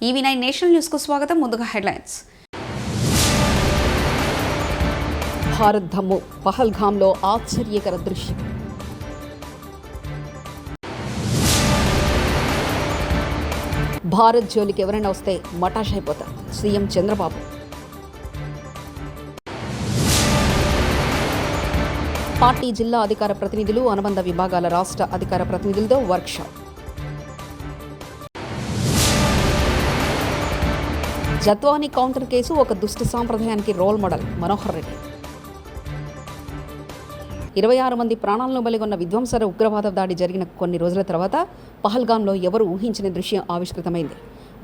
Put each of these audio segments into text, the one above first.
ఈవీ9 national news కు స్వాగతం. ముందుగా హెడ్లైన్స్. భారత్ ధమ్ము పహల్గామ్లో ఆశ్చర్యకర దృశ్యం. భారత్ జోలికి ఎవరైనా వస్తే మటాష్ అయిపోతారు సీఎం చంద్రబాబు. పార్టీ జిల్లా అధికార ప్రతినిధులు, అనుబంధ విభాగాల రాష్ట్ర అధికార ప్రతినిధులతో వర్క్షాప్. జత్వానీ కౌంటర్ కేసు ఒక దుష్ట సాంప్రదాయానికి రోల్ మోడల్ మనోహర్ రెడ్డి. 26 మంది ప్రాణాలను బలిగొన్న విధ్వంసర ఉగ్రవాద దాడి జరిగిన కొన్ని రోజుల తర్వాత పహల్గామ్లో ఎవరు ఊహించిన దృశ్యం ఆవిష్కృతమైంది.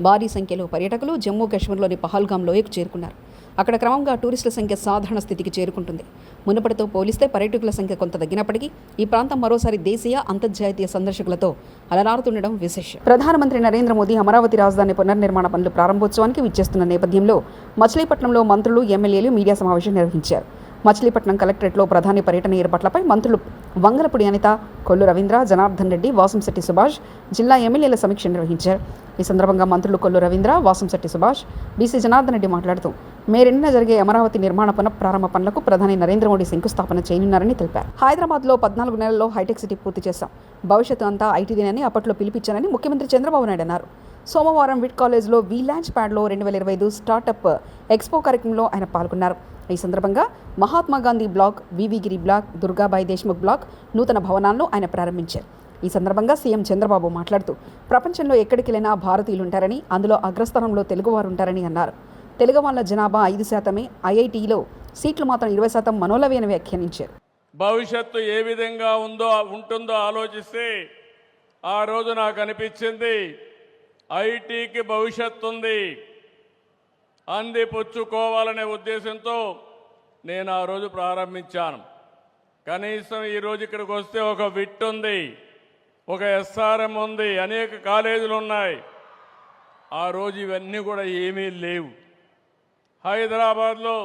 భారీ సంఖ్యలో పర్యాటకులు జమ్మూ కాశ్మీర్లోని పహల్గామ్ లోయకు చేరుకున్నారు. అక్కడ క్రమంగా టూరిస్టుల సంఖ్య సాధారణ స్థితికి చేరుకుంటుంది. మునుపటితో పోలిస్తే పర్యాటకుల సంఖ్య కొంత తగ్గినప్పటికీ ఈ ప్రాంతం మరోసారి దేశీయ, అంతర్జాతీయ సందర్శకులతో అలరారుతుండడం విశేషం. ప్రధానమంత్రి నరేంద్ర మోదీ అమరావతి రాజధాని పునర్నిర్మాణ పనులు ప్రారంభోత్సవానికి విచ్చేస్తున్న నేపథ్యంలో మచిలీపట్నంలో మంత్రులు, ఎమ్మెల్యేలు మీడియా సమావేశం నిర్వహించారు. మచిలీపట్నం కలెక్టరేట్లో ప్రధాని పర్యటన ఏర్పాట్లపై మంత్రులు వంగలపూడి అనిత, కొల్లు రవీంద్ర, జనార్దన్ రెడ్డి, వాసంశెట్టి సుభాష్ జిల్లా ఎమ్మెల్యేల సమీక్ష నిర్వహించారు. ఈ సందర్భంగా మంత్రులు కొల్లు రవీంద్ర, వాసంశెట్టి సుభాష్, బీసీ జనార్దన్ రెడ్డి మాట్లాడుతూ మే 2న జరిగే అమరావతి నిర్మాణ పునఃప్రారంభ పనులకు ప్రధాని నరేంద్ర మోడీ శంకుస్థాపన చేయనున్నారని తెలిపారు. హైదరాబాద్లో 14 నెలల్లో హైటెక్ సిటీ పూర్తి చేశాం. భవిష్యత్తు అంతా ఐటీదేనని అప్పట్లో పిలిపించానని ముఖ్యమంత్రి చంద్రబాబు నాయుడు అన్నారు. సోమవారం విట్ కాలేజ్లో వి లాంచ్ ప్యాడ్లో 2025 స్టార్టప్ ఎక్స్పో కార్యక్రమంలో ఆయన పాల్గొన్నారు. ఈ సందర్భంగా Mahatma Gandhi block, V V Giri block, Durgabai Deshmukh block నూతన భవనాలను ఆయన ప్రారంభించారు. ఈ సందర్భంగా సీఎం చంద్రబాబు మాట్లాడుతూ ప్రపంచంలో ఎక్కడికెళ్ళినా భారతీయులుంటారని, అందులో అగ్రస్థానంలో తెలుగువారు ఉంటారని అన్నారు. తెలుగు వాళ్ళ జనాభా 5%, ఐఐటీలో సీట్లు మాత్రం 20% మనోలవి అని వ్యాఖ్యానించారు. భవిష్యత్తు ఏ విధంగా ఉంటుందో ఆలోచిస్తే ఆ రోజు నాకు అనిపించింది ఐటీకి భవిష్యత్తు ఉంది, అందిపుచ్చుకోవాలనే ఉద్దేశంతో నేను ఆ రోజు ప్రారంభించాను. కనీసం ఈరోజు ఇక్కడికి వస్తే ఒక విట్ ఉంది, ఒక ఎస్ఆర్ఎం ఉంది, అనేక కాలేజీలు ఉన్నాయి. ఆ రోజు ఇవన్నీ కూడా ఏమీ లేవు. హైదరాబాద్లో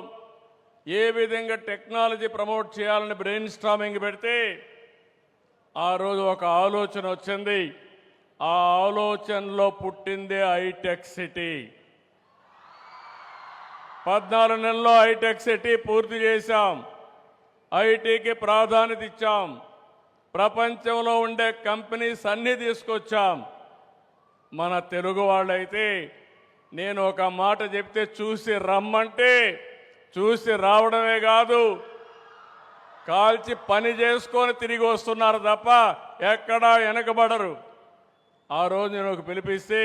ఏ విధంగా టెక్నాలజీ ప్రమోట్ చేయాలని బ్రెయిన్ స్టార్మింగ్ పెడితే ఆ రోజు ఒక ఆలోచన వచ్చింది. ఆ ఆలోచనలో పుట్టిందే హైటెక్ సిటీ. 14 నెలల్లో హైటెక్ సిటీ పూర్తి చేశాం. ఐటీకి ప్రాధాన్యత ఇచ్చాం. ప్రపంచంలో ఉండే కంపెనీస్ అన్నీ తీసుకొచ్చాం. మన తెలుగు వాళ్ళైతే నేను ఒక మాట చెప్తే చూసి రమ్మంటే చూసి రావడమే కాదు, కాల్చి పని చేసుకొని తిరిగి వస్తున్నారు తప్ప ఎక్కడా వెనకబడరు. ఆ రోజు నేను ఒక పిలిపిస్తే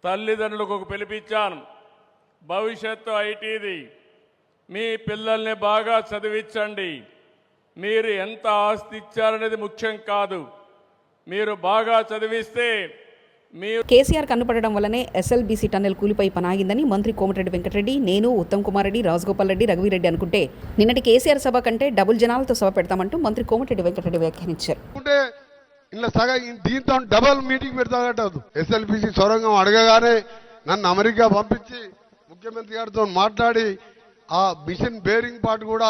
తల్లిదండ్రులకు ఒక పిలిపించాను. భవిష్యత్తు ఐటీది, మీ పిల్లల్ని బాగా చదివించండి. మీరు ఎంత ఆస్తి ఇచ్చారనేది ముఖ్యం కాదు, మీరు బాగా చదివిస్తే మీరు. కేసీఆర్ కన్నుపడడం వల్లనే ఎస్ఎల్బీసీ టన్నెల్ కూలిపై పనాగిందని మంత్రి కోమటిరెడ్డి వెంకటరెడ్డి, నేను, ఉత్తమ్ కుమార్ రెడ్డి, రాజగోపాల్ రెడ్డి, రఘువీరెడ్డి అనుకుంటే నిన్నటి కేసీఆర్ సభ కంటే డబుల్ జనాలతో సభ పెడతామంటూ మంత్రి కోమటిరెడ్డి వెంకటరెడ్డి వ్యాఖ్యానించారు. ఇలా సగం దీంతో డబల్ మీటింగ్ పెడతాగట్టదు. ఎస్ఎల్బీసీ సొరంగం అడగగానే నన్ను అమెరికా పంపించి ముఖ్యమంత్రి గారితో మాట్లాడి ఆ మిషన్ బేరింగ్ పార్ట్ కూడా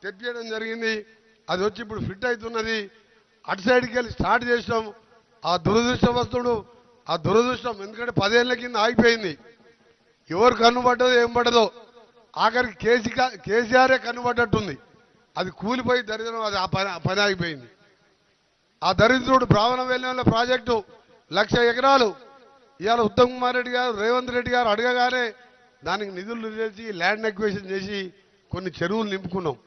తెప్పించడం జరిగింది. అది వచ్చి ఇప్పుడు ఫిట్ అవుతున్నది. అటు సైడ్కి వెళ్ళి స్టార్ట్ చేసినాం. ఆ దురదృష్టవస్తుడు, ఆ దురదృష్టం ఎందుకంటే 10 ఏళ్ల కింద ఆగిపోయింది. ఎవరు కన్నుపడ్డదో ఏం పడ్డదో ఆఖరికి కేసీఆరే కన్నుపడ్డట్టుంది. అది కూలిపోయి దరిద్రం, అది ఆ పని ఆగిపోయింది. ఆ దరిద్రుడు బ్రాహ్మణవేల్లంలో ప్రాజెక్టు 1,00,000 ఎకరాలు ఇవాళ ఉత్తమ్ కుమార్ రెడ్డి గారు, రేవంత్ రెడ్డి గారు అడగగానే దానికి నిధులు చేసి ల్యాండ్ ఎక్విజిషన్ చేసి కొన్ని చెరువులు నింపుకున్నాం.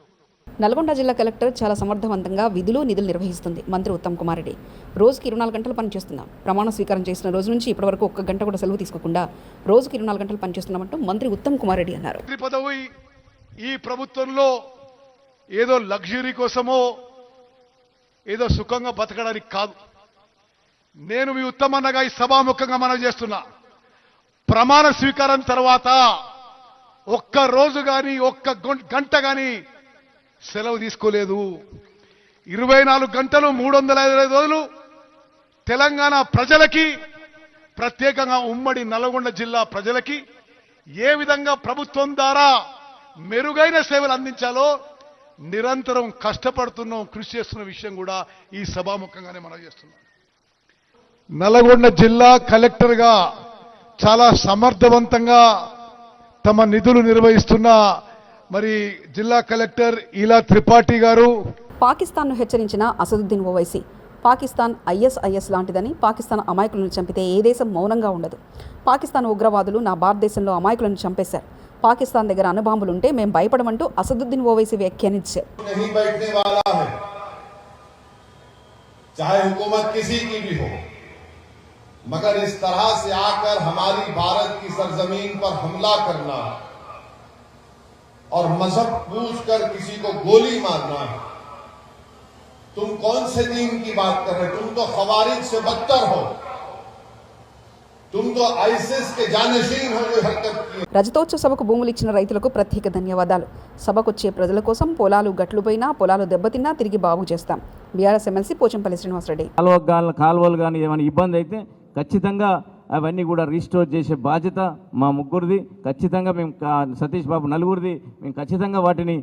నల్గొండ జిల్లా కలెక్టర్ చాలా సమర్థవంతంగా విధులు, నిధులు నిర్వహిస్తుంది. మంత్రి ఉత్తమ్ కుమార్ రెడ్డి రోజుకి 24 గంటలు పనిచేస్తున్నాం. ప్రమాణ స్వీకారం చేసిన రోజు నుంచి ఇప్పటివరకు 1 గంట కూడా సెలవు తీసుకోకుండా రోజుకి 24 గంటలు పనిచేస్తున్నామంటూ మంత్రి ఉత్తమ్ కుమార్ రెడ్డి అన్నారు. పదవి ఈ ప్రభుత్వంలో ఏదో లగ్జరీ కోసమో ఏదో సుఖంగా బతకడానికి కాదు. నేను మీ ఉత్తమన్నగా ఈ సభాముఖంగా మనం చేస్తున్నా, ప్రమాణ స్వీకారం తర్వాత ఒక్క రోజు కానీ 1 గంట కానీ సెలవు తీసుకోలేదు. 24 గంటలు 365 రోజులు తెలంగాణ ప్రజలకి, ప్రత్యేకంగా ఉమ్మడి నల్గొండ జిల్లా ప్రజలకి ఏ విధంగా ప్రభుత్వం ద్వారా మెరుగైన సేవలు అందించాలో నిరంతరం కష్టపడుతున్నాం, కృషి చేస్తున్న విషయం కూడా ఈ సభాముఖంగానే మనం చేస్తున్నాం. నల్గొండ జిల్లా కలెక్టర్గా చాలా సమర్థవంతంగా తమ నిధులు నిర్వహిస్తున్న మరి జిల్లా కలెక్టర్ ఈలా త్రిపాఠి గారు. పాకిస్తాన్ను హెచ్చరించిన అసదుద్దీన్ ఓవైసీ పాకిస్తాన్ ISIS లాంటిదని, పాకిస్తాన్ అమాయకులను చంపితే ఏ దేశం మౌనంగా ఉండదు. పాకిస్తాన్ ఉగ్రవాదులు నా భారతదేశంలో అమాయకులను చంపేశారు. పాకిస్తాన్ దగ్గర అణుబాంబులుంటే మేం భయపడమంటూ అసదుద్దీన్ ఓవైసీ వ్యాఖ్యానించారు. चाहे हुकूमत किसी की भी हो, मगर इस तरह से आकर हमारी भारत की सरजमीन पर हमला करना और मजहब पूछकर किसी को गोली मारना, तुम कौन से दीन की बात कर रहे हो? तुम तो खवारिज से बदतर हो, तुम तो आईसिस के जानशीन हो जो हरकत की. రజతోత్సవ సభకు భూములు ఇచ్చిన రైతులకు ప్రత్యేక ధన్యవాదాలు. సభకొచ్చే ప్రజల కోసం పొలాలు గట్లు పోయినా, పొలాలు దెబ్బతిన్నా తిరిగి బాగు చేస్తాం. BRS MLC Pochampally Srinivasa Reddy. కాలువలు కానీ ఏమైనా ఇబ్బంది అయితే ఖచ్చితంగా అవన్నీ కూడా రీస్టోర్ చేసే బాధ్యత మా ముగ్గురిది. ఖచ్చితంగా మేము సతీష్ బాబు నలుగురిది. మేము ఖచ్చితంగా వాటిని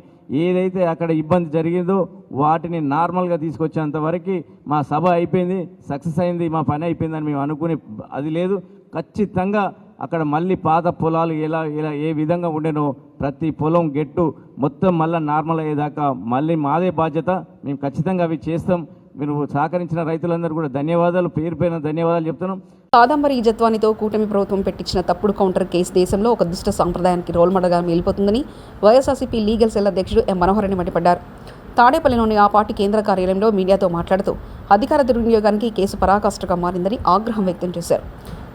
ఏదైతే అక్కడ ఇబ్బంది జరిగిందో వాటిని నార్మల్గా తీసుకొచ్చేంత వరకు మా సభ అయిపోయింది, సక్సెస్ అయింది, మా పని అయిపోయిందని మేము అనుకునే అది లేదు. ఖచ్చితంగా అక్కడ మళ్ళీ పాత పొలాలు ఎలా ఏ విధంగా ఉండేనో ప్రతి పొలం గెట్టు మొత్తం మళ్ళీ నార్మల్ అయ్యేదాకా మళ్ళీ మాదే బాధ్యత. మేము ఖచ్చితంగా అవి చేస్తాం. మీరు సహకరించిన రైతులందరూ కూడా ధన్యవాదాలు, పేరు పేరున ధన్యవాదాలు చెప్తున్నాం. కాదంబరి ఈజత్వానితో కూటమి ప్రభుత్వం పెట్టించిన తప్పుడు కౌంటర్ కేసు దేశంలో ఒక దుష్ట సాంప్రదాయానికి రోల్ మోడల్గా మిగిలిపోతుందని వైఎస్ఆర్సీపీ లీగల్ సెల్ అధ్యక్షుడు ఎం మనోహర్ రెడ్డి మండిపడ్డారు. తాడేపల్లిలోని ఆ పార్టీ కేంద్ర కార్యాలయంలో మీడియాతో మాట్లాడుతూ అధికార దుర్వినియోగానికి కేసు పరాకాష్ఠగా మారిందని ఆగ్రహం వ్యక్తం చేశారు.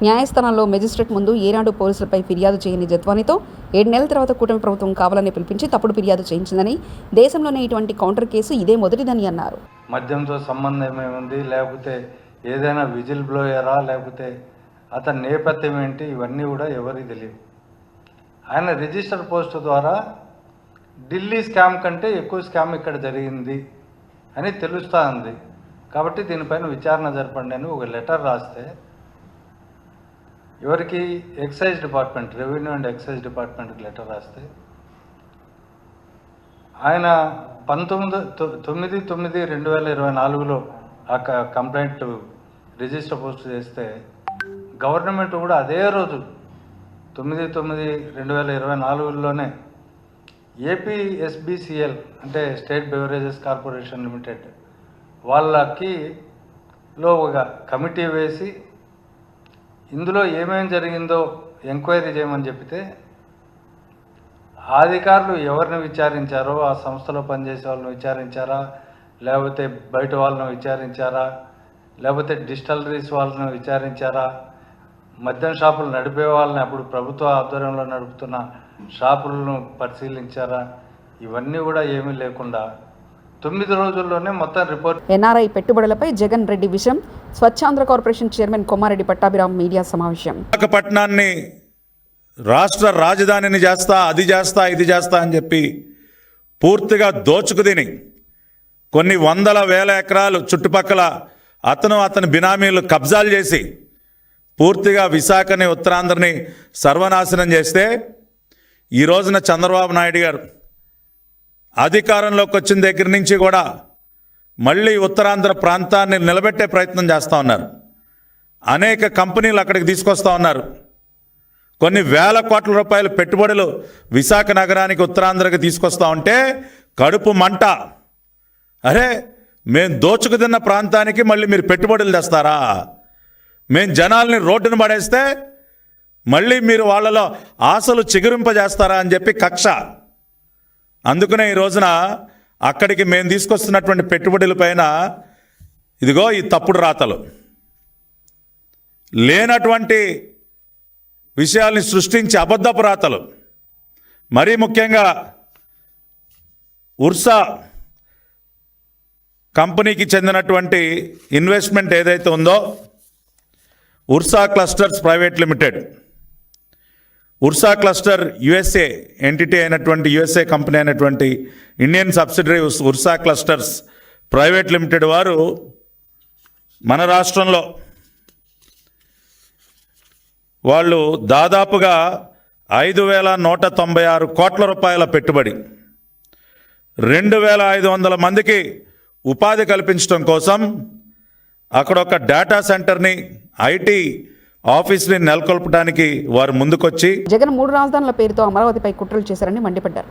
న్యాయస్థానాల్లో మెజిస్ట్రేట్ ముందు ఏనాడు పోలీసులపై ఫిర్యాదు చేయని జత్వానితో 7 నెలల తర్వాత కూటమి ప్రభుత్వం కావాలని పిలిపించి తప్పుడు ఫిర్యాదు చేయించిందని, దేశంలోనే ఇటువంటి కౌంటర్ కేసు ఇదే మొదటిదని అన్నారు. మద్యంతో సంబంధం ఏముంది, లేకపోతే ఏదైనా విజిల్ బ్లోయరా, లేకపోతే అతని నేపథ్యం ఏంటి, ఇవన్నీ కూడా ఎవరికి తెలియదు. ఆయన రిజిస్టర్ పోస్ట్ ద్వారా ఢిల్లీ స్కామ్ కంటే ఎక్కువ స్కామ్ ఇక్కడ జరిగింది అని తెలుస్తూ ఉంది. కాబట్టి దీనిపైన విచారణ జరపండి అని ఒక లెటర్ రాస్తే ఎవరికి excise department, revenue and excise డిపార్ట్మెంట్కి లెటర్ రాస్తే ఆయన 19/9/2024లో ఆ కంప్లైంట్ రిజిస్టర్ పోస్ట్ చేస్తే గవర్నమెంట్ కూడా అదే రోజు 9/9/2024లోనే APSBCL అంటే స్టేట్ బెవరేజెస్ కార్పొరేషన్ లిమిటెడ్ వాళ్ళకి ఒక కమిటీ వేసి ఇందులో ఏమేమి జరిగిందో ఎంక్వైరీ చేయమని చెప్తే అధికారులు ఎవరిని విచారించారో, ఆ సంస్థలో పనిచేసే వాళ్ళని విచారించారా, లేకపోతే బయట వాళ్ళని విచారించారా, లేకపోతే డిస్టిలరీస్ వాళ్ళని విచారించారా, మద్యం షాపులు నడిపే వాళ్ళని అప్పుడు ప్రభుత్వ ఆధ్వర్యంలో నడుపుతున్న షాపులను పరిశీలించారా, ఇవన్నీ కూడా ఏమీ లేకుండా 9 రోజుల్లోనే మొత్తం రిపోర్ట్. NRI పెట్టుబడులపై జగన్ రెడ్డి విషయం. Swachhandhra corporation chairman Kommareddy Pattabhiram media సమావేశం. విశాఖపట్నాన్ని రాష్ట్ర రాజధానిని చేస్తా, అది చేస్తా, ఇది చేస్తా అని చెప్పి పూర్తిగా దోచుకుదిని కొన్ని వందల వేల ఎకరాలు చుట్టుపక్కల అతని బినామీలు కబ్జాలు చేసి పూర్తిగా విశాఖని, ఉత్తరాంధ్రని సర్వనాశనం చేస్తే ఈ రోజున చంద్రబాబు నాయుడు గారు అధికారంలోకి వచ్చిన దగ్గర నుంచి కూడా మళ్ళీ ఉత్తరాంధ్ర ప్రాంతాన్ని నిలబెట్టే ప్రయత్నం చేస్తూ ఉన్నారు. అనేక కంపెనీలు అక్కడికి తీసుకొస్తూ ఉన్నారు. కొన్ని వేల కోట్ల రూపాయల పెట్టుబడులు విశాఖ నగరానికి, ఉత్తరాంధ్రకి తీసుకొస్తూ ఉంటే కడుపు మంట. అరే, మేము దోచుకు తిన్న ప్రాంతానికి మళ్ళీ మీరు పెట్టుబడులు తెస్తారా? మేము జనాల్ని రోడ్డును పడేస్తే మళ్ళీ మీరు వాళ్ళలో ఆశలు చిగురింపజేస్తారా అని చెప్పి కక్ష. అందుకనే ఈ రోజున అక్కడికి మేము తీసుకొస్తున్నటువంటి పెట్టుబడుల పైన ఇదిగో ఈ తప్పుడు రాతలు, లేనటువంటి విషయాల్ని సృష్టించి అబద్ధపు రాతలు. మరీ ముఖ్యంగా ఉర్సా కంపెనీకి చెందినటువంటి ఇన్వెస్ట్మెంట్ ఏదైతే ఉందో, Ursa clusters private limited, Ursa cluster USA entity అయినటువంటి USA కంపెనీ అయినటువంటి Indian subsidiary Ursa clusters private limited వారు మన రాష్ట్రంలో వాళ్ళు దాదాపుగా 5,196 కోట్ల రూపాయల పెట్టుబడి, 2,500 మందికి ఉపాధి కల్పించడం కోసం అక్కడ ఒక డేటా సెంటర్ని, IT ఆఫీసుని నెలకొల్పడానికి వారు ముందుకొచ్చి జగన్ 3 రాజధానుల పేరుతో అమరావతిపై కుట్రలు చేశారని మండిపడ్డారు.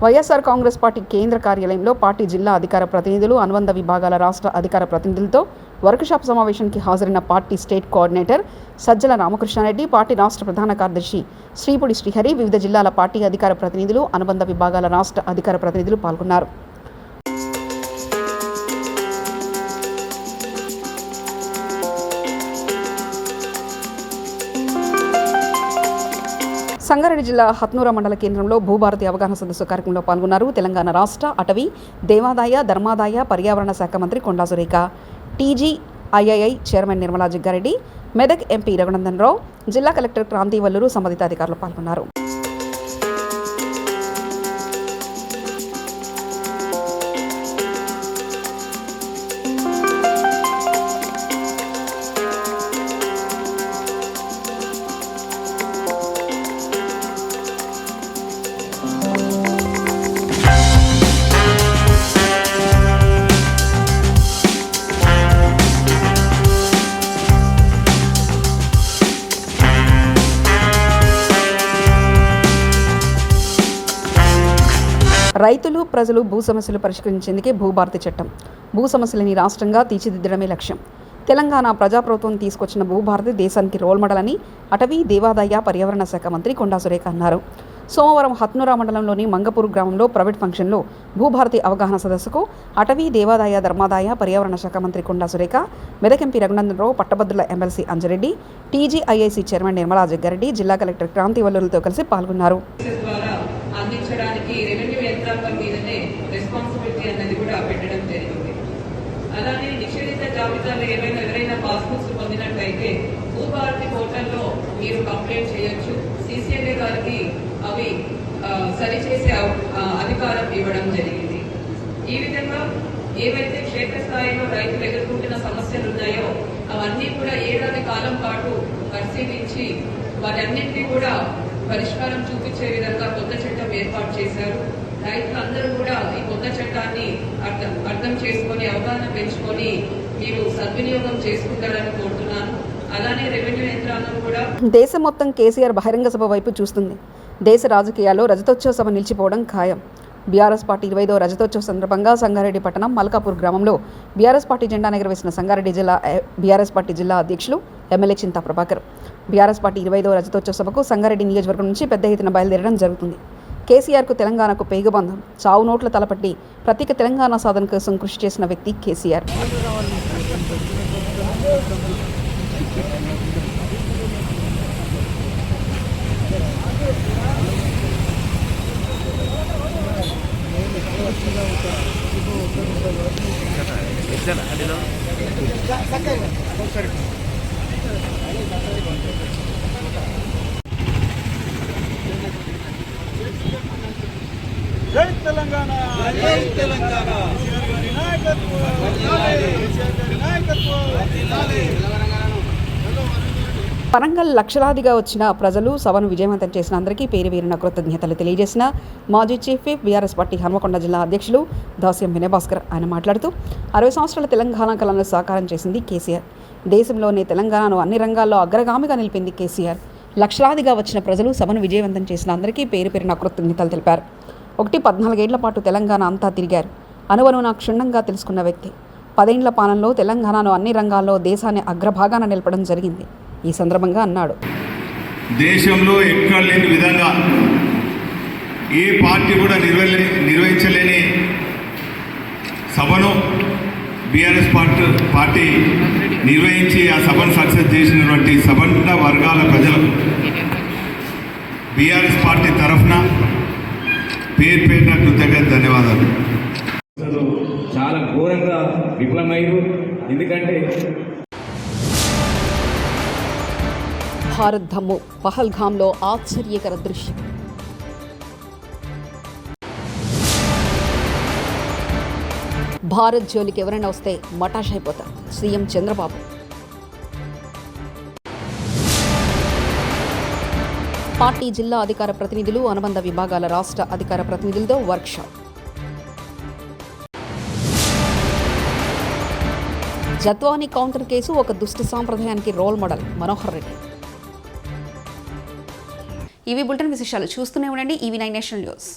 వైఎస్ఆర్ కాంగ్రెస్ పార్టీ కేంద్ర కార్యాలయంలో పార్టీ జిల్లా అధికార ప్రతినిధులు, అనుబంధ విభాగాల రాష్ట్ర అధికార ప్రతినిధులతో వర్క్షాప్ సమావేశానికి హాజరైన party state coordinator Sajjala Ramakrishna Reddy, party రాష్ట్ర ప్రధాన కార్యదర్శి శ్రీపుడి శ్రీహరి, వివిధ జిల్లాల పార్టీ అధికార ప్రతినిధులు, అనుబంధ విభాగాల రాష్ట్ర అధికార ప్రతినిధులు పాల్గొన్నారు. సంగారెడ్డి జిల్లా హత్నూరా మండల కేంద్రంలో భూభారతి అవగాహన సదస్సు కార్యక్రమంలో పాల్గొన్నారు. తెలంగాణ రాష్ట్ర అటవీ, దేవాదాయ, ధర్మాదాయ, పర్యావరణ శాఖ మంత్రి Konda Surekha, TGIII chairman Nirmala Jaggareddy, Medak MP Raghunandan Rao, జిల్లా కలెక్టర్ క్రాంతి వల్లూరు, సంబంధిత అధికారులు పాల్గొన్నారు. రైతులు, ప్రజలు భూ సమస్యలు పరిష్కరించేందుకే భూభారతి చట్టం, భూ సమస్యలని రాష్ట్రంగా తీర్చిదిద్దడమే లక్ష్యం. తెలంగాణ ప్రజాప్రభుత్వం తీసుకొచ్చిన భూభారతి దేశానికి రోల్ మోడల్ అని అటవీ, దేవాదాయ, పర్యావరణ శాఖ మంత్రి కొండా సురేఖ అన్నారు. సోమవారం హత్నూరా మండలంలోని మంగపూర్ గ్రామంలో ప్రైవేట్ ఫంక్షన్లో భూభారతి అవగాహన సదస్సుకు అటవీ, దేవాదాయ, ధర్మాదాయ, పర్యావరణ శాఖ మంత్రి కొండా సురేఖ, మెదక్ ఎంపీ రఘునందన్ రావు, పట్టభద్రుల MLC Anja Reddy, TGIIC chairman Nirmala Jagga Reddy, జిల్లా కలెక్టర్ క్రాంతి వల్లూరులతో కలిసి పాల్గొన్నారు. అందించడానికి రెవెన్యూ యంత్రాంగం మీదనే రెస్పాన్సిబిలిటీ అనేది కూడా పెట్టడం జరిగింది. అలానే నిషేధిత జాబితాలో ఎవరైనా పాస్బుక్స్ పొందినట్లయితే భూభారతి పోర్టల్లో మీరు కంప్లైంట్ చేయొచ్చు. CCMA గారికి అవి సరిచేసే అధికారం ఇవ్వడం జరిగింది. ఈ విధంగా ఏవైతే క్షేత్రస్థాయిలో రైతులు ఎదుర్కొంటున్న సమస్యలు ఉన్నాయో అవన్నీ కూడా ఏడాది కాలం పాటు పరిశీలించి వాటన్నింటినీ కూడా పరిష్కారం చూపించే విధంగా కొత్త చట్టం ఏర్పాటు చేశారు. రైతులందరూ కూడా ఈ కొత్త చట్టాన్ని అర్థం చేసుకొని అవగాహన పెంచుకొని మీరు సద్వినియోగం చేసుకుంటారని కోరుతున్నాను. అలానే రెవెన్యూ యంత్రాంగం కూడా దేశం మొత్తం కేసీఆర్ బహిరంగ సభ వైపు చూస్తుంది. దేశ రాజకీయాల్లో రజతోత్సవ సభ నిలిచిపోవడం ఖాయం. బీఆర్ఎస్ పార్టీ 20వ రజతోత్సవ సందర్భంగా సంగారెడ్డి పట్టణం మల్కాపూర్ గ్రామంలో బీఆర్ఎస్ పార్టీ జెండా ఎగురవేసిన సంగారెడ్డి జిల్లా బీఆర్ఎస్ పార్టీ జిల్లా అధ్యక్షులు MLA Chinta Prabhakar. BRS party 25వ రజతోత్సవ సభకు సంగారెడ్డి నియోజకవర్గం నుంచి పెద్ద ఎత్తున బయలుదేరడం జరుగుతుంది. కేసీఆర్కు తెలంగాణకు పేగుబంధం, చావు నోట్ల తలపట్టి ప్రత్యేక తెలంగాణ సాధన కోసం కృషి చేసిన వ్యక్తి కేసీఆర్. జై తెలంగాణ, జై తెలంగాణ, వరంగల్ లక్షలాదిగా వచ్చిన ప్రజలు సభను విజయవంతం చేసిన అందరికీ పేరు పేరున కృతజ్ఞతలు తెలియజేసిన మాజీ chief whip BRS party Hanamkonda జిల్లా అధ్యక్షులు దాస్యం వినయభాస్కర్. ఆయన మాట్లాడుతూ 60 సంవత్సరాల తెలంగాణ కళను సాకారం చేసింది కేసీఆర్. దేశంలోనే తెలంగాణను అన్ని రంగాల్లో అగ్రగామిగా నిలిపింది కేసీఆర్. లక్షలాదిగా వచ్చిన ప్రజలు సభను విజయవంతం చేసిన అందరికీ పేరు పేరున కృతజ్ఞతలు తెలిపారు. 14 ఏళ్ల పాటు తెలంగాణ అంతా తిరిగారు. అనువనున క్షుణ్ణంగా తెలుసుకున్న వ్యక్తి. 10 ఏళ్ల పాలనలో తెలంగాణను అన్ని రంగాల్లో దేశాన్ని అగ్రభాగాన నిలపడం జరిగింది. ఈ సందర్భంగా అన్నాడు, దేశంలో ఎక్కడ లేని విధంగా ఏ పార్టీ కూడా నిర్వహించలేని సభను బీఆర్ఎస్ పార్టీ నిర్వహించి ఆ సభను సక్సెస్ చేసినటువంటి సబండ వర్గాల ప్రజలకు బీఆర్ఎస్ పార్టీ తరఫున పేరు పేరున కృతజ్ఞత ధన్యవాదాలు. చాలా ఘోరంగా విఫలమయ్యారు. ఎందుకంటే భారత్ ధమ్ము పహల్గామ్లో ఆశ్చర్యకర దృశ్యం. భారత్ జోలికి ఎవరైనా వస్తే మటాష్ అయిపోతారు సీఎం చంద్రబాబు. పార్టీ జిల్లా అధికార ప్రతినిధులు, అనుబంధ విభాగాల రాష్ట్ర అధికార ప్రతినిధులతో వర్క్షాప్. జత్వానీ కౌంటర్ కేసు ఒక దుష్ట సాంప్రదాయానికి రోల్ మోడల్ మనోహర్ రెడ్డి. ఇవి బులెటిన్ విశేషాలు. చూస్తూనే ఉండండి EV9 నేషనల్ న్యూస్.